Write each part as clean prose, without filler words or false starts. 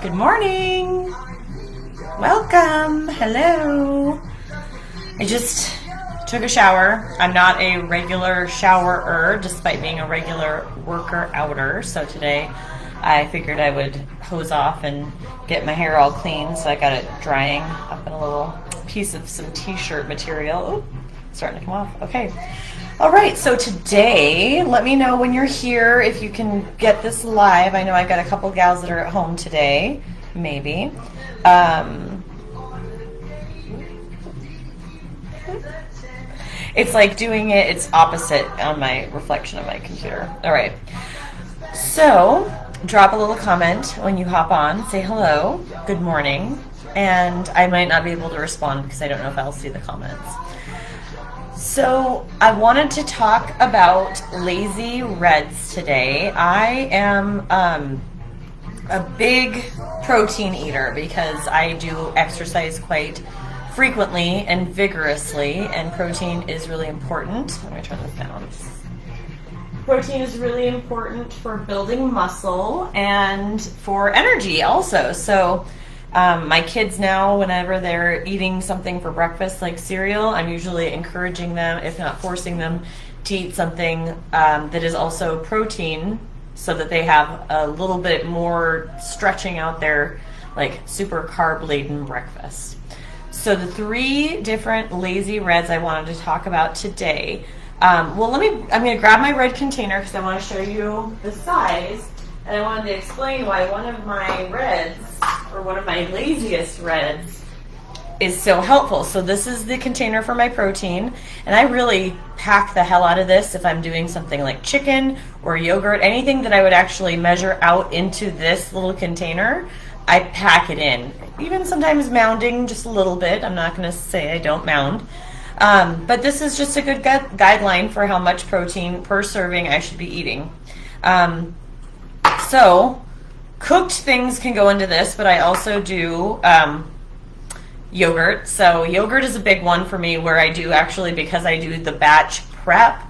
Good morning. Welcome. Hello. I just took a shower. I'm not a regular showerer, despite being a regular worker-outer. So today I figured I would hose off and get my hair all clean. So I got it drying up in a little piece of some t-shirt material. Oh, starting to come off. Okay. All right, so today, let me know when you're here if you can get this live. I know I've got a couple gals that are at home today, maybe. It's like doing it's opposite on my reflection of my computer. All right, so drop a little comment when you hop on. Say hello, good morning, and I might not be able to respond because I don't know if I'll see the comments. So I wanted to talk about lazy reds today. I am a big protein eater because I do exercise quite frequently and vigorously, and protein is really important. Let me turn this down. Protein is really important for building muscle and for energy also. So my kids now, whenever they're eating something for breakfast like cereal, I'm usually encouraging them, if not forcing them, to eat something that is also protein so that they have a little bit more stretching out their like super carb-laden breakfast. So the three different lazy reds I wanted to talk about today. I'm going to grab my red container because I want to show you the size. And I wanted to explain why one of my reds, or one of my laziest reds, is so helpful. So this is the container for my protein, and I really pack the hell out of this if I'm doing something like chicken or yogurt, anything that I would actually measure out into this little container, I pack it in. Even sometimes mounding just a little bit. I'm not going to say I don't mound. But this is just a good guideline for how much protein per serving I should be eating. So, cooked things can go into this, but I also do yogurt. So yogurt is a big one for me where I do actually, because I do the batch prep,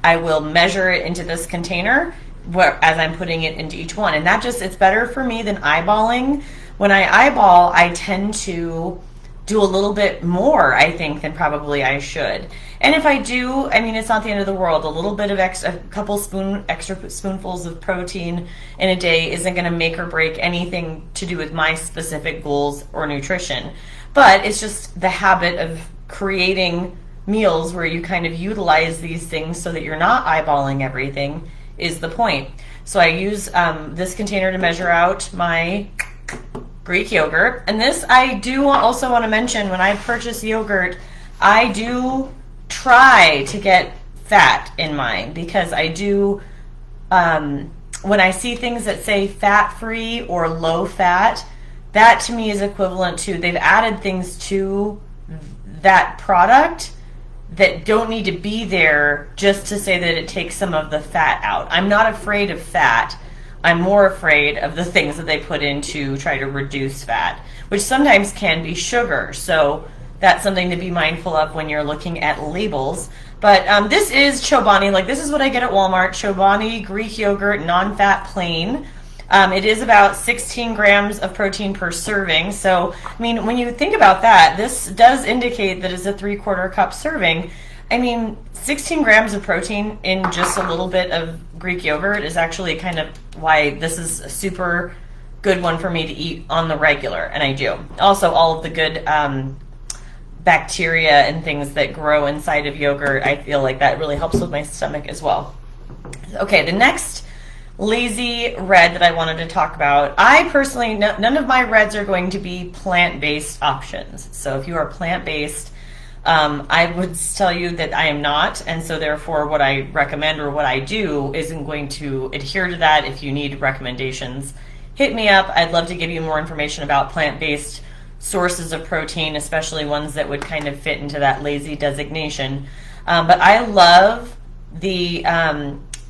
I will measure it into this container as I'm putting it into each one. And that it's better for me than eyeballing. When I eyeball, I tend to do a little bit more, I think, than probably I should. And if I do, I mean, it's not the end of the world. A little bit of a couple extra spoonfuls of protein in a day isn't going to make or break anything to do with my specific goals or nutrition. But it's just the habit of creating meals where you kind of utilize these things so that you're not eyeballing everything is the point. So I use this container to measure out my Greek yogurt. And this, I do also want to mention, when I purchase yogurt, I do try to get fat in mine, because I do, when I see things that say fat-free or low-fat, that to me is equivalent to they've added things to that product that don't need to be there just to say that it takes some of the fat out. I'm not afraid of fat. I'm more afraid of the things that they put in to try to reduce fat, which sometimes can be sugar. So that's something to be mindful of when you're looking at labels. But this is Chobani. Like, this is what I get at Walmart. Chobani Greek yogurt, non-fat plain. It is about 16 grams of protein per serving. So, I mean, when you think about that, this does indicate that it's a 3/4 cup serving. I mean, 16 grams of protein in just a little bit of Greek yogurt is actually kind of why this is a super good one for me to eat on the regular, and I do. Also, all of the good bacteria and things that grow inside of yogurt, I feel like that really helps with my stomach as well. Okay, the next lazy red that I wanted to talk about, I personally, none of my reds are going to be plant-based options. So if you are plant-based, I would tell you that I am not, and so therefore what I recommend or what I do isn't going to adhere to that. If you need recommendations, hit me up. I'd love to give you more information about plant-based sources of protein, especially ones that would kind of fit into that lazy designation. But I love the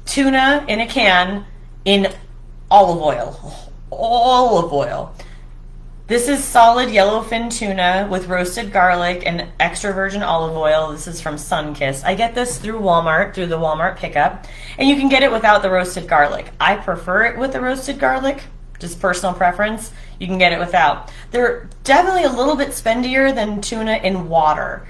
tuna in a can in olive oil. Olive oil. This is solid yellowfin tuna with roasted garlic and extra virgin olive oil. This is from Sunkist. I get this through Walmart, through the Walmart pickup, and you can get it without the roasted garlic. I prefer it with the roasted garlic, just personal preference. you can get it without. They're definitely a little bit spendier than tuna in water.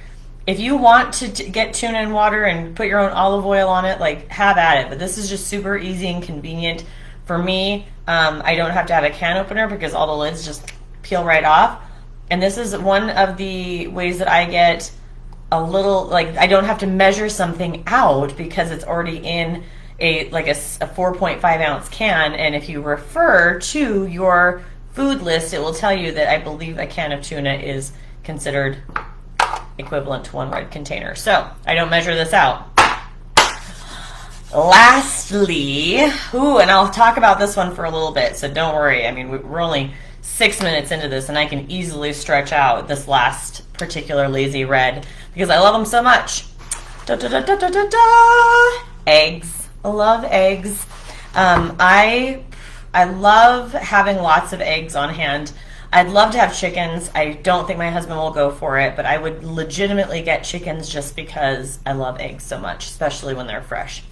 If you want to get tuna in water and put your own olive oil on it, like, have at it. But this is just super easy and convenient for me. I don't have to have a can opener because all the lids just peel right off. And this is one of the ways that I get a little, like, I don't have to measure something out because it's already in a 4.5 ounce can. And if you refer to your food list, it will tell you that I believe a can of tuna is considered equivalent to one red container. So I don't measure this out. Lastly, and I'll talk about this one for a little bit, so don't worry. I mean, we're only 6 minutes into this, and I can easily stretch out this last particular lazy red because I love them so much. Eggs. I love eggs. I love having lots of eggs on hand. I'd love to have chickens. I don't think my husband will go for it, but I would legitimately get chickens just because I love eggs so much, especially when they're fresh.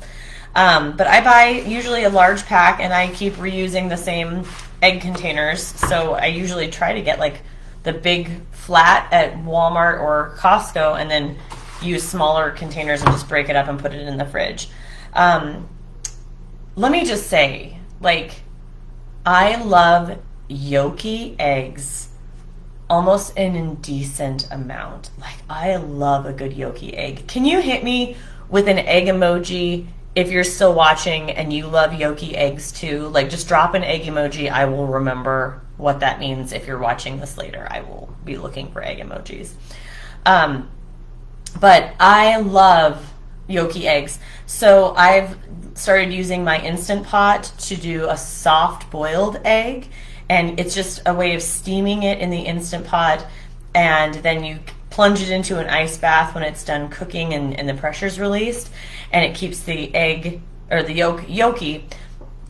But I buy usually a large pack, and I keep reusing the same egg containers. So I usually try to get like the big flat at Walmart or Costco, and then use smaller containers and just break it up and put it in the fridge. Let me just say, like, I love yolky eggs almost an indecent amount. Like, I love a good yolky egg. Can you hit me with an egg emoji if you're still watching and you love yolky eggs too? Like, just drop an egg emoji. I will remember what that means. If you're watching this later, I will be looking for egg emojis. But I love yolky eggs. So I've started using my Instant Pot to do a soft boiled egg. And it's just a way of steaming it in the Instant Pot, and then you plunge it into an ice bath when it's done cooking and the pressure's released, and it keeps the egg, or the yolk, yolky.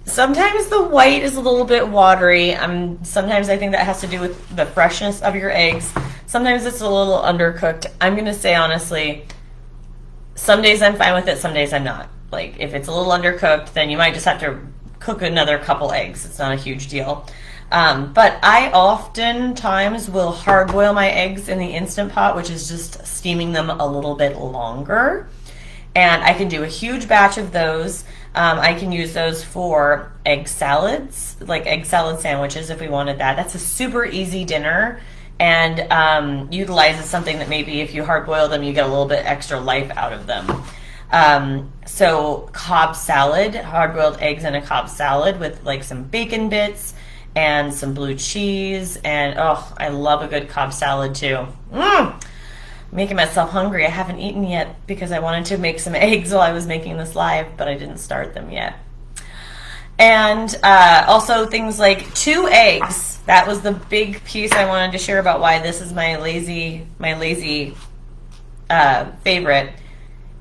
Sometimes the white is a little bit watery. Sometimes I think that has to do with the freshness of your eggs. Sometimes it's a little undercooked. I'm going to say honestly, some days I'm fine with it, some days I'm not. Like, if it's a little undercooked, then you might just have to cook another couple eggs. It's not a huge deal. But I oftentimes will hard boil my eggs in the Instant Pot, which is just steaming them a little bit longer. And I can do a huge batch of those. I can use those for egg salads, like egg salad sandwiches if we wanted that. That's a super easy dinner, and utilizes something that maybe if you hard boil them, you get a little bit extra life out of them. So Cobb salad, hard boiled eggs in a Cobb salad with like some bacon bits and some blue cheese, and oh, I love a good Cobb salad too. Making myself hungry. I haven't eaten yet because I wanted to make some eggs while I was making this live, but I didn't start them yet. And also things like 2 eggs. That was the big piece I wanted to share about why this is my lazy favorite,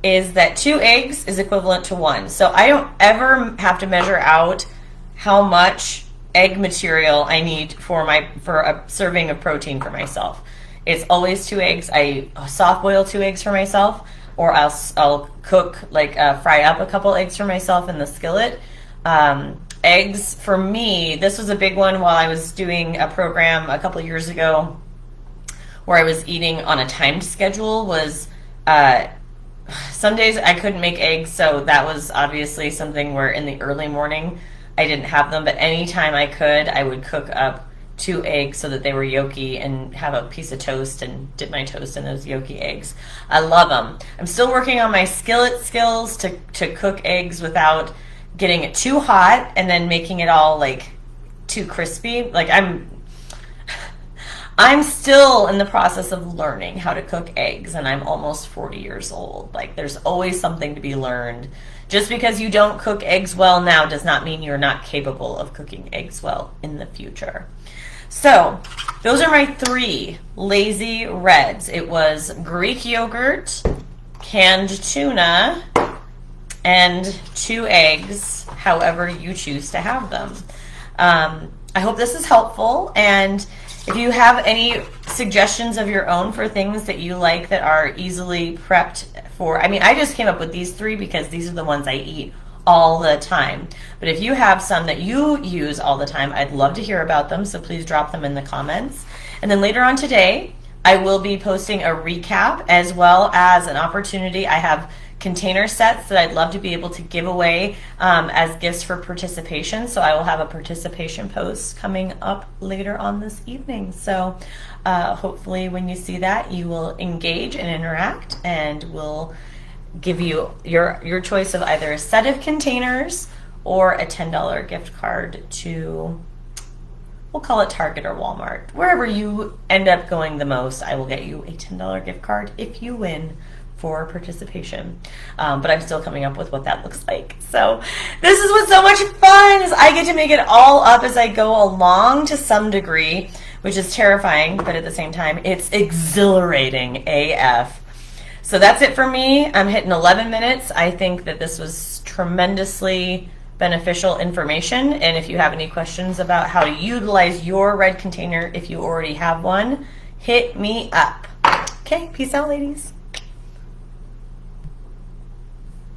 is that 2 eggs is equivalent to 1. So I don't ever have to measure out how much egg material I need for a serving of protein for myself. It's always 2 eggs. I soft boil 2 eggs for myself, or I'll cook, like fry up a couple eggs for myself in the skillet. Eggs for me, this was a big one while I was doing a program a couple years ago where I was eating on a timed schedule. Was some days I couldn't make eggs, so that was obviously something where in the early morning I didn't have them, but anytime I could, I would cook up 2 eggs so that they were yolky and have a piece of toast and dip my toast in those yolky eggs. I love them. I'm still working on my skillet skills to cook eggs without getting it too hot and then making it all like too crispy. Like, I'm still in the process of learning how to cook eggs, and I'm almost 40 years old. Like, there's always something to be learned. Just because you don't cook eggs well now does not mean you're not capable of cooking eggs well in the future. So, those are my 3 lazy reds. It was Greek yogurt, canned tuna, and 2 eggs, however you choose to have them. I hope this is helpful, and if you have any suggestions of your own for things that you like that are easily prepped for, I mean, I just came up with these 3 because these are the ones I eat all the time. But if you have some that you use all the time, I'd love to hear about them, so please drop them in the comments. And then later on today, I will be posting a recap as well as an opportunity. I have container sets that I'd love to be able to give away as gifts for participation. So I will have a participation post coming up later on this evening. So hopefully when you see that, you will engage and interact, and we'll give you your choice of either a set of containers or a $10 gift card to, we'll call it Target or Walmart. Wherever you end up going the most, I will get you a $10 gift card if you win for participation. But I'm still coming up with what that looks like. So this is what's so much fun, is I get to make it all up as I go along to some degree, which is terrifying, but at the same time, it's exhilarating AF. So that's it for me. I'm hitting 11 minutes. I think that this was tremendously beneficial information. And if you have any questions about how to utilize your red container, if you already have one, hit me up. Okay, peace out, ladies.